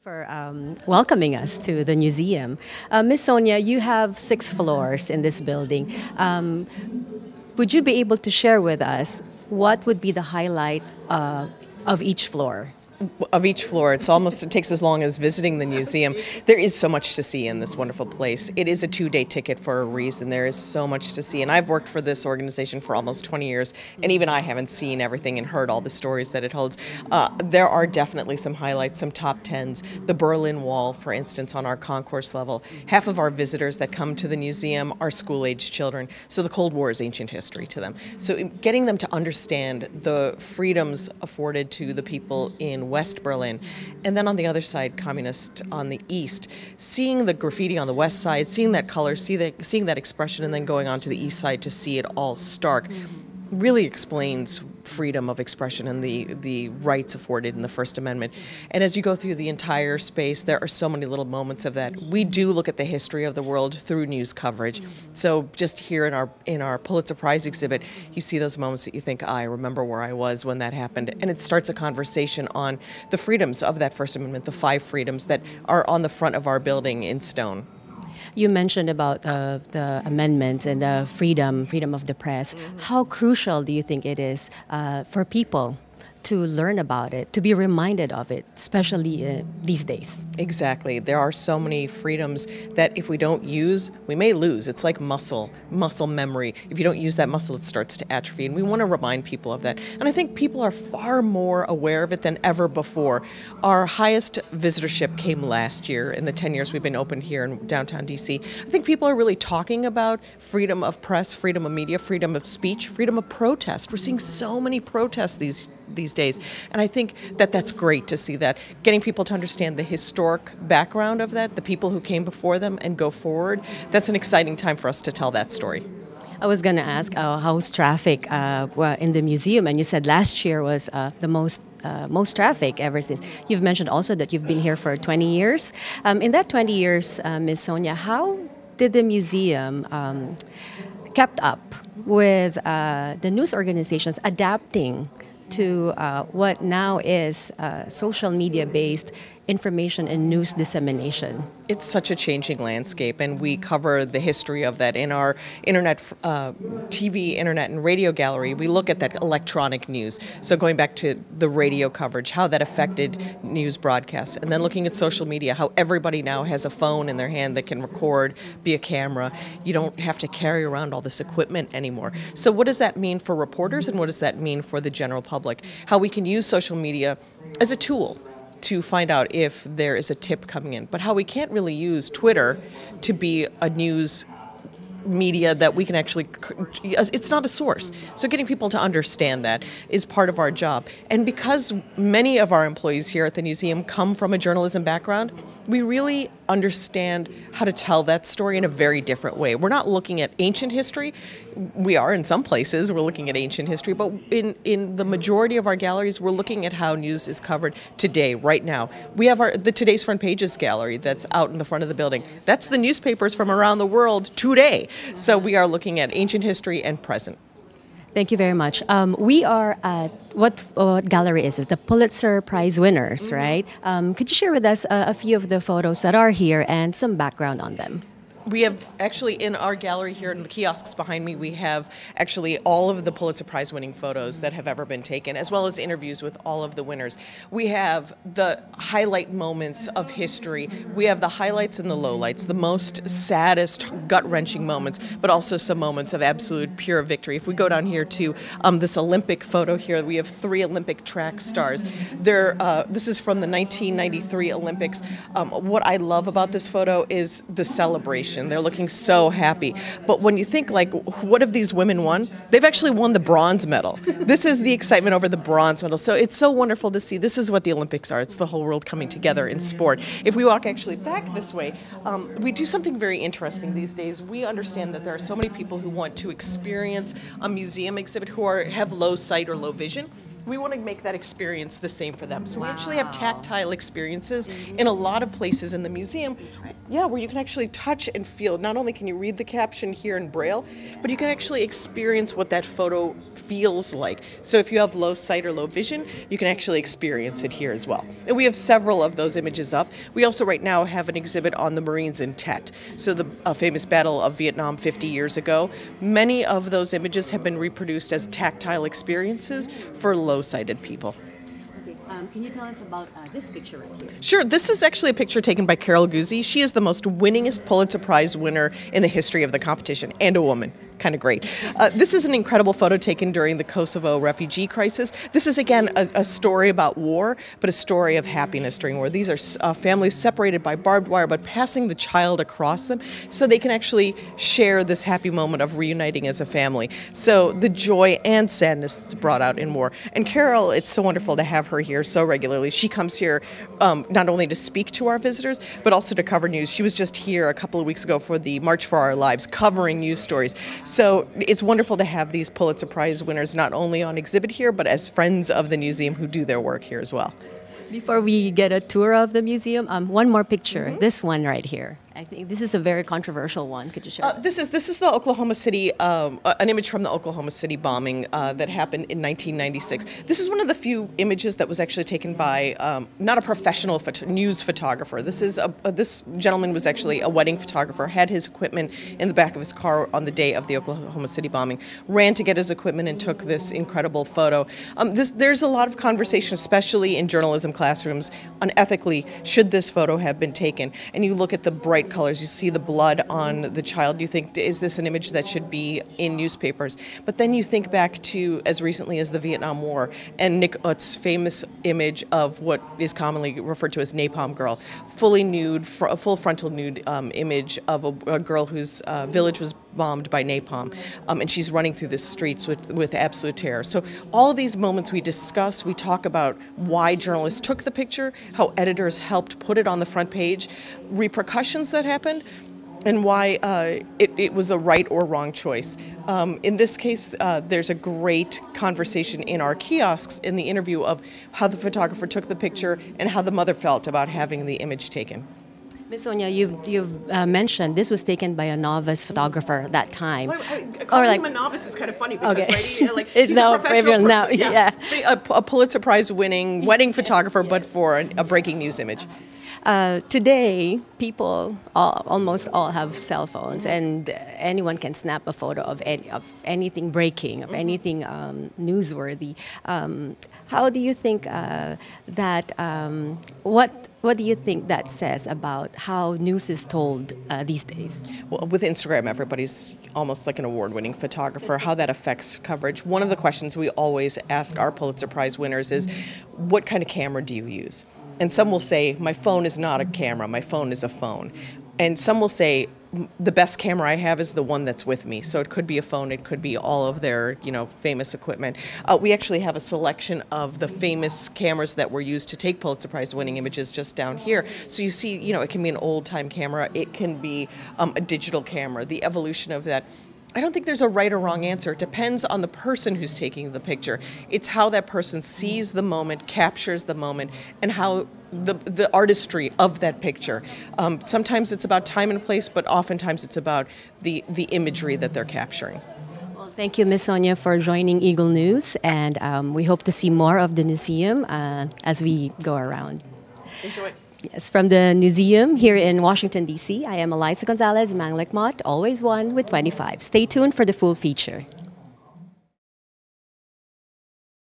for welcoming us to the museum. Miss Sonya, you have 6 floors in this building. Would you be able to share with us what would be the highlight of each floor? Of each floor. It takes as long as visiting the museum. There is so much to see in this wonderful place. It is a 2-day ticket for a reason. There is so much to see, and I've worked for this organization for almost 20 years, and even I haven't seen everything and heard all the stories that it holds. There are definitely some highlights, some top 10s. The Berlin Wall, for instance, on our concourse level. Half of our visitors that come to the museum are school-aged children, so the Cold War is ancient history to them. So getting them to understand the freedoms afforded to the people in West Berlin, and then on the other side, communist on the east, seeing the graffiti on the west side, seeing that color, seeing that expression, and then going on to the east side to see it all stark, really explains freedom of expression and the rights afforded in the First Amendment. And as you go through the entire space, there are so many little moments of that. We do look at the history of the world through news coverage. So just here in our Pulitzer Prize exhibit, you see those moments that you think, I remember where I was when that happened. And it starts a conversation on the freedoms of that First Amendment, the 5 freedoms that are on the front of our building in stone. You mentioned about the amendments and the freedom of the press. How crucial do you think it is for people to learn about it, to be reminded of it, especially these days? Exactly. There are so many freedoms that if we don't use, we may lose. It's like muscle memory. If you don't use that muscle, it starts to atrophy, and we want to remind people of that. And I think people are far more aware of it than ever before. Our highest visitorship came last year in the 10 years we've been open here in downtown DC. I think people are really talking about freedom of press, freedom of media, freedom of speech, freedom of protest. We're seeing so many protests these days. And I think that that's great to see that. Getting people to understand the historic background of that, the people who came before them and go forward, that's an exciting time for us to tell that story. I was going to ask how's traffic in the museum, and you said last year was the most traffic ever since. You've mentioned also that you've been here for 20 years. In that 20 years, Ms. Sonya, how did the museum kept up with the news organizations adapting to what now is social media-based information and news dissemination? It's such a changing landscape, and we cover the history of that in our internet, TV, internet, and radio gallery. We look at that electronic news. So going back to the radio coverage, how that affected news broadcasts, and then looking at social media, how everybody now has a phone in their hand that can record via camera. You don't have to carry around all this equipment anymore. So what does that mean for reporters, and what does that mean for the general public? How we can use social media as a tool to find out if there is a tip coming in, but how we can't really use Twitter to be a news media that we can actually, it's not a source. So getting people to understand that is part of our job. And because many of our employees here at the museum come from a journalism background, we really understand how to tell that story in a very different way. We're not looking at ancient history. We are in some places, we're looking at ancient history, but in the majority of our galleries, we're looking at how news is covered today, right now. We have the Today's Front Pages gallery that's out in the front of the building. That's the newspapers from around the world today. So we are looking at ancient history and present. Thank you very much. We are at, what gallery is it? The Pulitzer Prize winners, right? Could you share with us a few of the photos that are here and some background on them? We have actually in our gallery here in the kiosks behind me, we have actually all of the Pulitzer Prize winning photos that have ever been taken, as well as interviews with all of the winners. We have the highlight moments of history. We have the highlights and the lowlights, the most saddest, gut-wrenching moments, but also some moments of absolute pure victory. If we go down here to this Olympic photo here, we have 3 Olympic track stars. This is from the 1993 Olympics. What I love about this photo is the celebration. They're looking so happy. But when you think, like, what have these women won? They've actually won the bronze medal. This is the excitement over the bronze medal. So it's so wonderful to see. This is what the Olympics are. It's the whole world coming together in sport. If we walk actually back this way, we do something very interesting these days. We understand that there are so many people who want to experience a museum exhibit who have low sight or low vision. We want to make that experience the same for them. So we actually have tactile experiences in a lot of places in the museum. Yeah, where you can actually touch and feel. Not only can you read the caption here in Braille, but you can actually experience what that photo feels like. So if you have low sight or low vision, you can actually experience it here as well. And we have several of those images up. We also right now have an exhibit on the Marines in Tet. So the famous Battle of Vietnam 50 years ago. Many of those images have been reproduced as tactile experiences for low-sighted people. Can you tell us about this picture right here? Sure. This is actually a picture taken by Carol Guzzi. She is the most winningest Pulitzer Prize winner in the history of the competition, and a woman. Kind of great. This is an incredible photo taken during the Kosovo refugee crisis. This is, again, a story about war, but a story of happiness during war. These are families separated by barbed wire, but passing the child across them so they can actually share this happy moment of reuniting as a family. So the joy and sadness that's brought out in war. And Carol, it's so wonderful to have her here so regularly. She comes here not only to speak to our visitors, but also to cover news. She was just here a couple of weeks ago for the March for Our Lives, covering news stories. So it's wonderful to have these Pulitzer Prize winners not only on exhibit here, but as friends of the museum who do their work here as well. Before we get a tour of the museum, one more picture. This one right here. I think this is a very controversial one. Could you share? This is the Oklahoma City, an image from the Oklahoma City bombing that happened in 1996. This is one of the few images that was actually taken by not a professional news photographer. This gentleman was actually a wedding photographer, had his equipment in the back of his car on the day of the Oklahoma City bombing, ran to get his equipment and took this incredible photo. There's a lot of conversation, especially in journalism classrooms, on ethically, should this photo have been taken? And you look at the bright colors, you see the blood on the child, you think, is this an image that should be in newspapers? But then you think back to as recently as the Vietnam War and Nick Utz's famous image of what is commonly referred to as Napalm Girl, fully nude, a full frontal nude image of a girl whose village was bombed by napalm, and she's running through the streets with absolute terror. So all of these moments we discuss, we talk about why journalists took the picture, how editors helped put it on the front page, repercussions that happened, and why it was a right or wrong choice. In this case, there's a great conversation in our kiosks in the interview of how the photographer took the picture and how the mother felt about having the image taken. Ms. Sonya, you've mentioned this was taken by a novice photographer at that time. Calling him a novice is kind of funny because it's he's now a professional now. Yeah. A Pulitzer Prize winning wedding photographer, but for a breaking news image. Today, people almost all have cell phones, and anyone can snap a photo of anything breaking, of anything newsworthy. How do you think what do you think that says about how news is told these days? Well, with Instagram, everybody's almost like an award-winning photographer. How that affects coverage. One of the questions we always ask our Pulitzer Prize winners is, what kind of camera do you use? And some will say, my phone is not a camera, my phone is a phone. And some will say, the best camera I have is the one that's with me. So it could be a phone, it could be all of their, famous equipment. We actually have a selection of the famous cameras that were used to take Pulitzer Prize winning images just down here. So you see, it can be an old-time camera, it can be a digital camera, the evolution of that. I don't think there's a right or wrong answer. It depends on the person who's taking the picture. It's how that person sees the moment, captures the moment, and how the artistry of that picture. Sometimes it's about time and place, but oftentimes it's about the imagery that they're capturing. Well, thank you, Ms. Sonya, for joining Eagle News, and we hope to see more of the Newseum as we go around. Enjoy. Yes, from the Newseum here in Washington, D.C., I am Eliza Gonzalez Manglekmot, always one with 25. Stay tuned for the full feature.